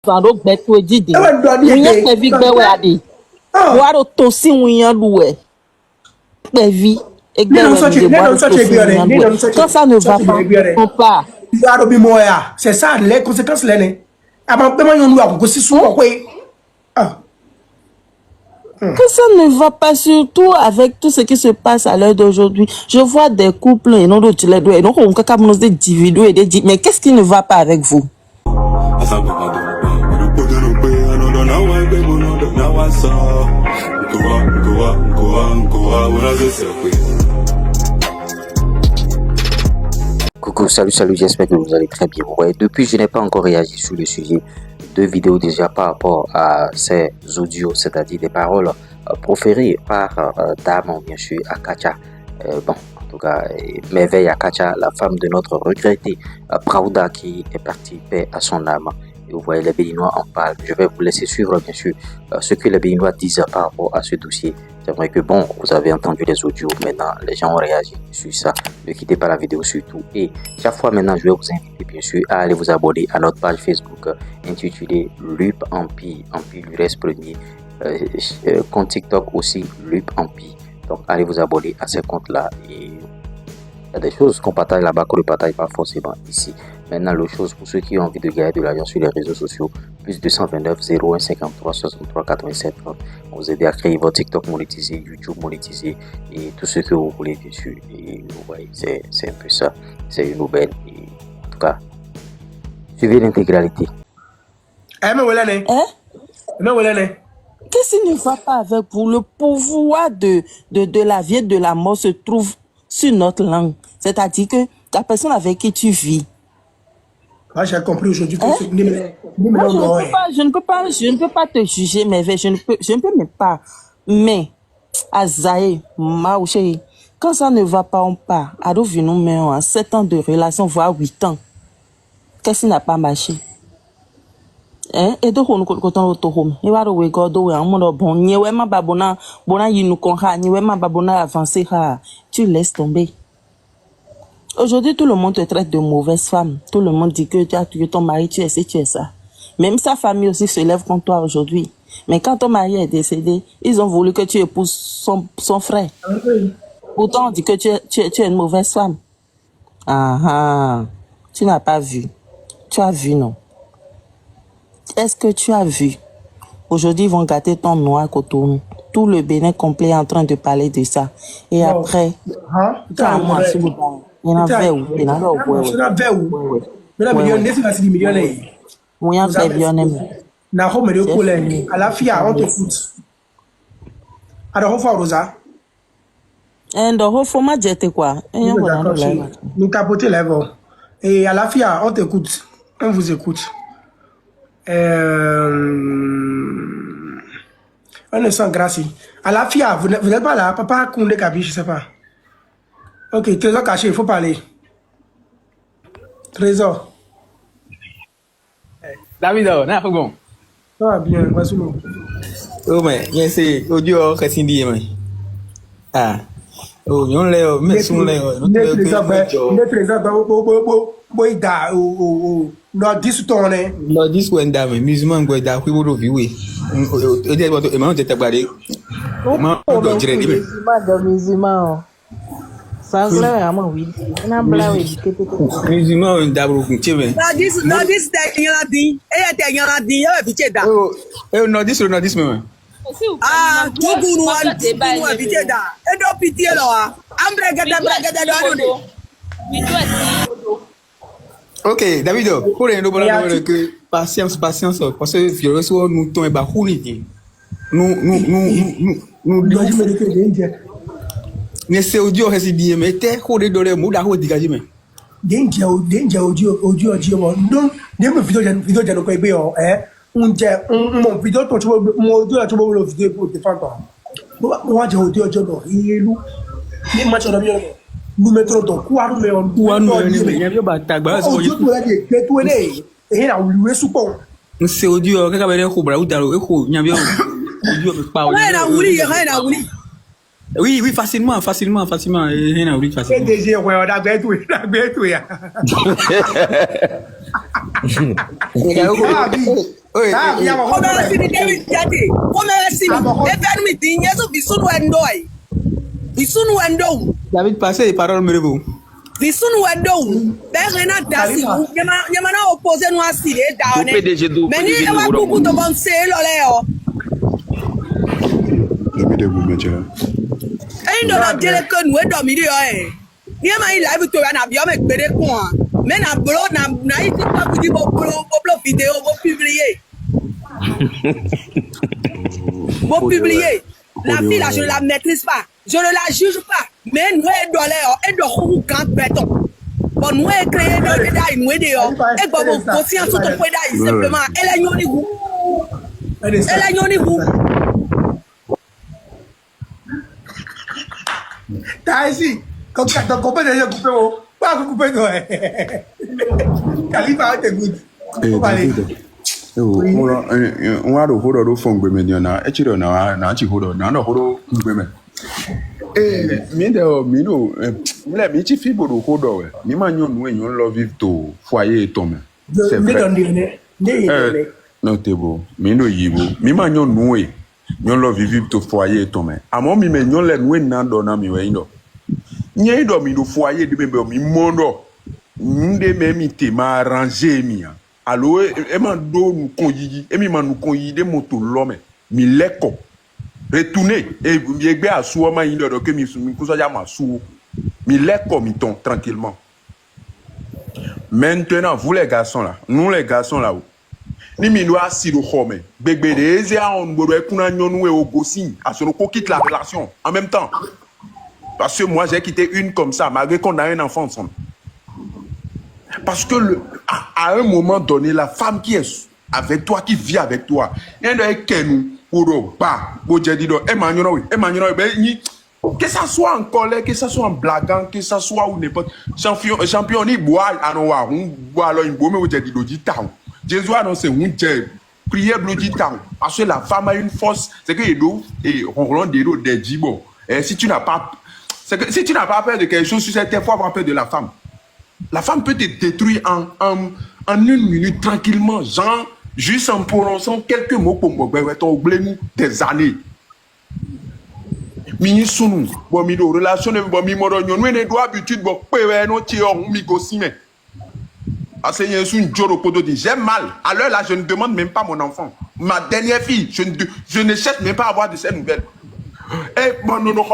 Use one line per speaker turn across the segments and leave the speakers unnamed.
Sando beto didi. Munya pevi gbewe adi. Waro tosi munya luwe. Pevi. Quand ça ne va pas, on part.
C'est ça, les conséquences.
Que ça ne va pas, surtout avec tout ce qui se passe à l'heure d'aujourd'hui. Je vois des couples et non d'autres les deux. Et donc on peut des individus et des mais qu'est-ce qui ne va pas avec vous?
Coucou, salut, j'espère que vous allez très bien. Ouais, depuis, je n'ai pas encore réagi sur le sujet. 2 vidéos déjà par rapport à ces audios, c'est-à-dire des paroles proférées par Dame, bien sûr, Akacha. Bon, en tout cas, Merveille Akacha, la femme de notre regretté Pravda qui est partie, paix à son âme. Et vous voyez, les Béninois en parlent. Je vais vous laisser suivre, bien sûr, ce que les Béninois disent par rapport à ce dossier. C'est vrai que bon, vous avez entendu les audios, maintenant les gens ont réagi sur ça. Ne quittez pas la vidéo surtout. Et chaque fois maintenant, je vais vous inviter bien sûr à aller vous abonner à notre page Facebook intitulée Lup Empire, Empire du reste premier. Compte TikTok aussi, Lup Empire. Donc allez vous abonner à ces comptes-là. Et il y a des choses qu'on partage là-bas qu'on ne partage pas forcément ici. Maintenant, l'autre chose, pour ceux qui ont envie de gagner de l'argent sur les réseaux sociaux, plus 229 01 53 63 87 30. Vous aider à créer votre TikTok monétisé, YouTube monétisé et tout ce que vous voulez, bien sûr. Et vous voyez, c'est un peu ça. C'est une aubaine. Et en tout cas, suivez l'intégralité.
Qu'est-ce qui ne va pas avec vous? Le pouvoir de la vie et de la mort se trouve sur notre langue. C'est-à-dire que la personne avec qui tu vis.
J'ai compris aujourd'hui que c'est
je ne peux pas te juger, mais je ne peux même pas. Mais, Azaï, Maouché, quand ça ne va pas, on part. Ado vino mais 7 ans de relation, voire 8 ans. Qu'est-ce qui n'a pas marché? Et donc on côté home. Et voilà we go do un monde bon. Nyewe ma babona, bona yinu konha, nyewe ma babona avancer ha. Tu laisses tomber. Aujourd'hui, tout le monde te traite de mauvaise femme. Tout le monde dit que tu as tué ton mari, tu es ci, tu es ça. Même sa famille aussi se lève contre toi aujourd'hui. Mais quand ton mari est décédé, ils ont voulu que tu épouses son frère. Pourtant, on dit que tu es une mauvaise femme. Tu n'as pas vu. Tu as vu, non? Est-ce que tu as vu? Aujourd'hui, ils vont gâter ton noix à Cotonou. Tout le Bénin complet est en train de parler de ça. Et après, tu as moi sur le banc. Il y en avait où? Il y en avait où?
Il y
en avait où?
Na home de kule alafia on te foot ada ho fa rosa
ndo ho fo ma jete kwa
nous capoter level et alafia on t'écoute on vous écoute on ne sent grâce alafia vous n'êtes pas là papa Koundé Kabi je sais pas ok trésor caché il faut parler trésor
David na bon.
Ah bien, vas-y nous.
Oh mais, bien c'est audio Kassindi mais. Ah. Oh, yon le mais son le.
Ne présente boida o no disutone.
No dis wenda mais musulman go da ku wo vi we. O de bo e ma on tete gbade. Ma do jire ni me.
Musulman. Sangle ama wi. Na bla we dikete.
Musulman on da bro kun cheme.
No dis te yanadi. E te yanadi e bi cheda.
Oh, no dis me.
Ah, tugu no an tugu bi cheda. E do pitié lo a. Ambre gada do anu.
OK, Davido, pour rien de que patience parce que violence nous tombe ba huniti. Nous ne se audio residi mais te ko de dole mu da ho digaji me.
Danger audio non dem video jano ko ebe o unje mo video to mo audio to mo video pour te faire toi. Moi j'ai audio do ilu ni match na bien nous mettrons ton quoi mais on
ni bien ba tagba so
yo to la de to ele e na uluwe supon.
Se audio ka ba de ko bra udaro e ko nyabio audio me pa o.
Na wuli.
Oui, facilement. Rien à oublier facilement.
DG, ouais, on a bien tout, ya. Ah, bi. Ah, bi,
Come si mi devi chiedere? Come si mi? E fermi di yeso visunu endoi. Visunu endo.
David, passez les paroles, me vous.
Visunu endo. Berena dasi. Nyama na opposé no asile da one. Mais ni e wa kuku to bon se lo le o.
Let me do it,
Ain't no dele ko nu e do mi de o e. Ni ma yi live to na bi o me gbere kun a. Mais na blo na yi ti pa ku di bo vidéo bo publier. Bon publier. La fille là, je ne la maîtrise pas. Je ne la juge pas. Mais nous, elle doit grand béton. Bon, nous, elle crée dans le détail, nous, elle doit vous conscience sur ton point d'ail, simplement. Elle a yon vous. Elle a yon vous.
T'as ici. Comme ça, ton copain déjà coupé, pas coupé, toi. Khalifa, t'es good.
Hey, David. On a hold on phone women, you know, actually, now, hold on, now, hold on, women. Eh, me no, let me chief people to hold on. Me man, you know, you love it to foyer, Tom. C'est vrai. Notable. Me no yibo. Me man, you know, you love it to foyer, Tom. I'm on me, men, you let win now, don't me, you know. Nye do mi do foyer de me mondo. Nde me mi te ma arranger mi. Alo e man do nou konyi e mi man nou konyi de moto l'homme mi leko retourner et yegbe asu ma yin do ke mi ko so ja ma su mi leko mi ton tranquillement. Maintenant vous les garçons là, nous les garçons là, ni mi do asi do home gbegbe de eze a on bodo e kuna nyonu e ogosi aso ko quitte la relation en même temps. Parce que moi j'ai quitté une comme ça malgré qu'on a un enfant ensemble. Parce que à un moment donné, la femme qui est avec toi, qui vit avec toi, il y a que ça soit en colère, que ça soit en blaguant, que ça soit ou n'importe champion ni bois alors on boit alors une bombe ou dit do town. Jésus a annoncé un prière bloody town parce que la femme a une force, c'est que et on des djibo. Et si tu n'as pas peur de quelque chose, tu sais, il faut avoir peur de la femme. La femme peut te détruire en une minute tranquillement, genre, juste en prononçant quelques mots pour me des années. Mini sunu, bon, mi do relation, bon, mi modo, nous ne doit habitude, bon, non, tu es mi gossime. Parce que j'ai mal. À l'heure là, je ne demande même pas mon enfant. Ma dernière fille, je ne cherche même pas à avoir de ces nouvelles. Eh, bon, non,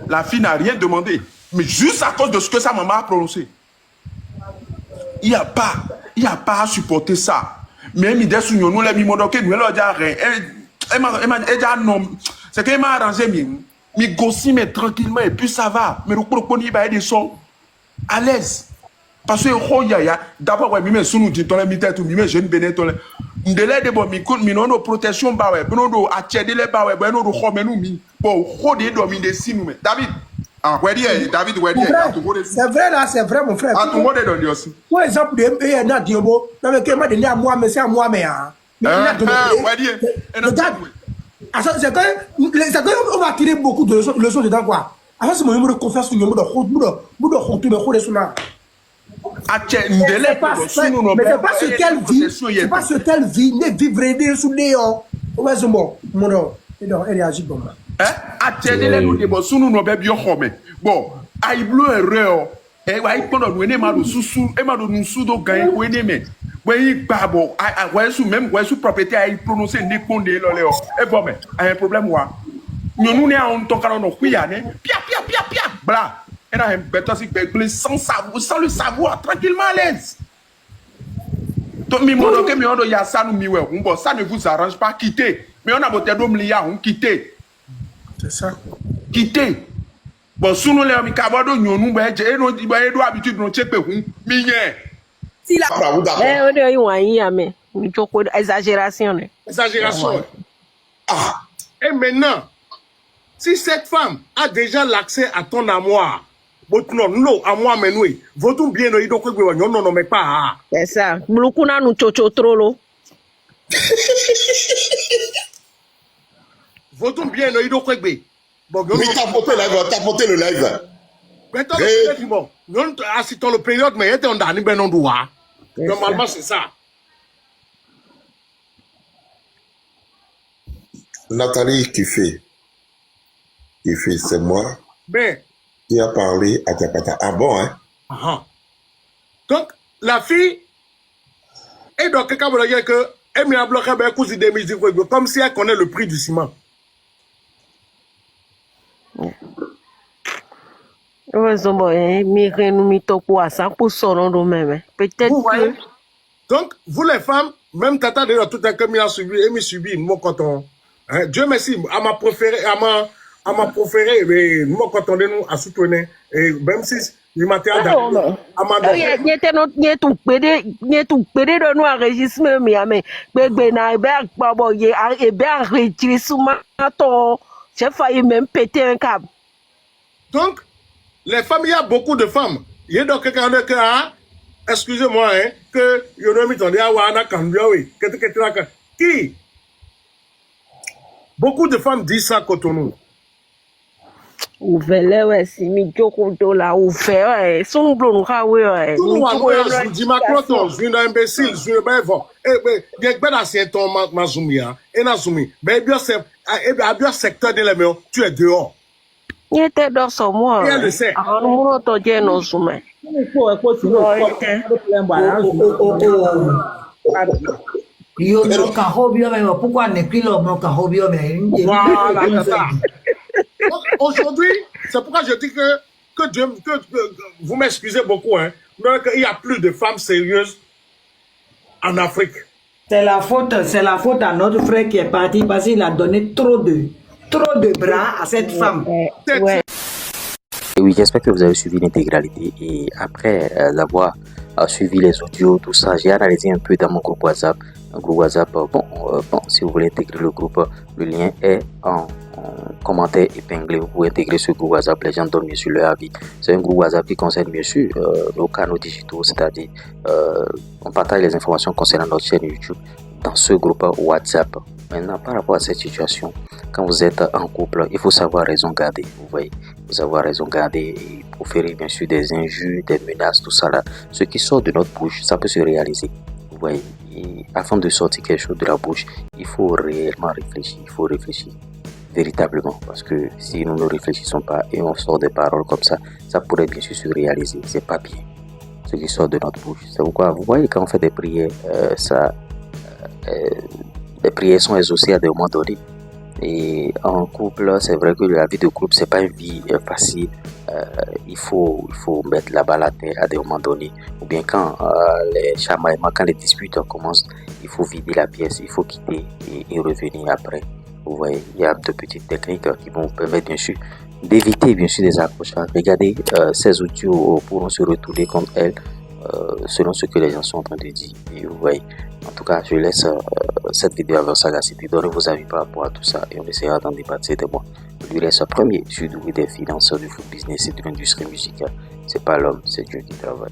la fille n'a rien demandé. Mais juste à cause de ce que sa maman a prononcé. Il n'y a pas à supporter ça. Même si nous l'avons mis, c'est qu'elle m'a arrangé, mais gossi, mais tranquillement, et puis ça va. Mais le il des sons à l'aise. Parce que, d'abord, ouais, mais si nous disons, mais je ne bénis pas. Ndele de bon mi kon mi no protection ba we no do achede le ba we no do xome nu mi bon xode do mi de sinu me David ah we die David we die
c'est vrai là, c'est vrai mon frère.
Ah tout monde do aussi
pour exemple de na diombo na me ke ma de à moi mais c'est à moi mais hein
we die et non
c'est que on va tirer beaucoup de leçons dedans quoi. Alors c'est mon numéro de confiance sur numéro de honte me xode suna.
Mais
c'est pas ce qu'elle vit, c'est pas ce qu'elle vit, ne vivre sous Léon. Ouais, c'est bon, mon nom, elle réagit bon.
Hein? Achedele nous de bon, sous nous be bien xome. Bon, ai bleu erreur. Eh wa ikono nous ne ma do susu, e ma do nous sous do gan we ne me. We gba bon, wa sous même wa sous propriété ai prononcer ne konde lo le o. E bon mais, un problème wa. Nous ne on ton canon no kuya ne. Pia bla. Elle a un bêta sans savoir, sans le savoir, tranquillement à l'aise. Donc, ça ne vous arrange pas, quittez. Mais on a voté d'homme lié, on quittez.
C'est ça.
Quittez. Bon, si nous les avons nous habitude de checker,
Si la exagération.
Exagération. Ah. Et maintenant, si cette femme a déjà l'accès à ton amour, non, à moi, mais nous, votre bien, non, mais pas.
C'est ça. Blukuna nous chocho trop lo.
Votre bien, non,
Mais tapoter le live.
Maintenant, le période, non, assistons le période, mais il était en dernier, ben non, doit. Normalement, c'est ça.
Nathalie Kiffé, c'est moi
Ben.
qui a parlé à Diapata. Ah bon, hein?
Donc, la fille, et donc, quelqu'un veut dire que, elle m'a bloqué, ben, cousin de musique, comme si elle connaît le prix du ciment.
Peut-être.
Donc, vous les femmes, même Tata d'ailleurs, tout un comme il a subi, et m'y subi, moi quand on. Hein, Dieu merci, à ma préférée, mais moi quand on est nous à soutenir, et même si il m'a à j'ai
failli même péter un câble.
Donc, les femmes, il y a beaucoup de femmes. Il y a donc quelqu'un qui a, excusez-moi, hein, que il y a mis ton diawana cambiawi, qui? Beaucoup de femmes disent ça Cotonou.
Ouvert ouais, si mi joko do la ouvert ouais, son blon ka ouais.
Tout le monde dit Macron, je suis un imbécile, je suis un bévon. Eh, il y a ben ancien ton mazumia, et nazumi, mais bien c'est, bien secteur de la maison, tu es dehors.
Il était dans son mois.
Et elle le sait.
Alors nous on t'en dit non soumet.
Yo no kahobio mais pourquoi ne plus l'homme kahobio mais
voilà ça. Aujourd'hui, c'est pourquoi je dis que Dieu, que vous m'excusez beaucoup, hein, mais qu'il y a plus de femmes sérieuses en Afrique.
C'est la faute à notre frère qui est parti parce qu'il a donné trop de bras à cette femme.
Ouais.
Et oui, j'espère que vous avez suivi l'intégralité et après avoir suivi les audios, tout ça, j'ai analysé un peu dans mon groupe WhatsApp. Un groupe WhatsApp, bon, si vous voulez intégrer le groupe, le lien est en commentaire épinglé. Vous pouvez intégrer ce groupe WhatsApp, les gens donnent bien sûr leur avis. C'est un groupe WhatsApp qui concerne bien sûr nos canaux digitaux, c'est-à-dire on partage les informations concernant notre chaîne YouTube dans ce groupe WhatsApp. Maintenant, par rapport à cette situation, quand vous êtes en couple, il faut savoir raison garder. Vous voyez, il faut savoir raison garder et proférer bien sûr des injures, des menaces, tout ça là. Ce qui sort de notre bouche, ça peut se réaliser. Vous voyez, et avant de sortir quelque chose de la bouche, il faut réellement réfléchir. Il faut réfléchir véritablement, parce que si nous ne réfléchissons pas et on sort des paroles comme ça, ça pourrait bien sûr se réaliser. C'est pas bien ce qui sort de notre bouche. C'est pourquoi vous voyez quand on fait des prières, les prières sont exaucées à des moments donnés. Et en couple, c'est vrai que la vie de couple, c'est pas une vie facile. Il faut mettre la balle à terre à des moments donnés. Ou bien quand les chamaillements, quand les disputes commencent, il faut vider la pièce, il faut quitter et revenir après. Vous voyez, il y a de petites techniques qui vont vous permettre bien sûr d'éviter bien sûr des accrochages. Regardez ces audios pourront se retourner contre elles selon ce que les gens sont en train de dire. Et vous voyez, en tout cas, je laisse cette vidéo à votre sagacité. Donnez vos avis par rapport à tout ça et on essaiera d'en débattre. C'était moi. Je lui laisse premier. Je suis doué des finances, du foot business et de l'industrie musicale. C'est pas l'homme, c'est Dieu qui travaille.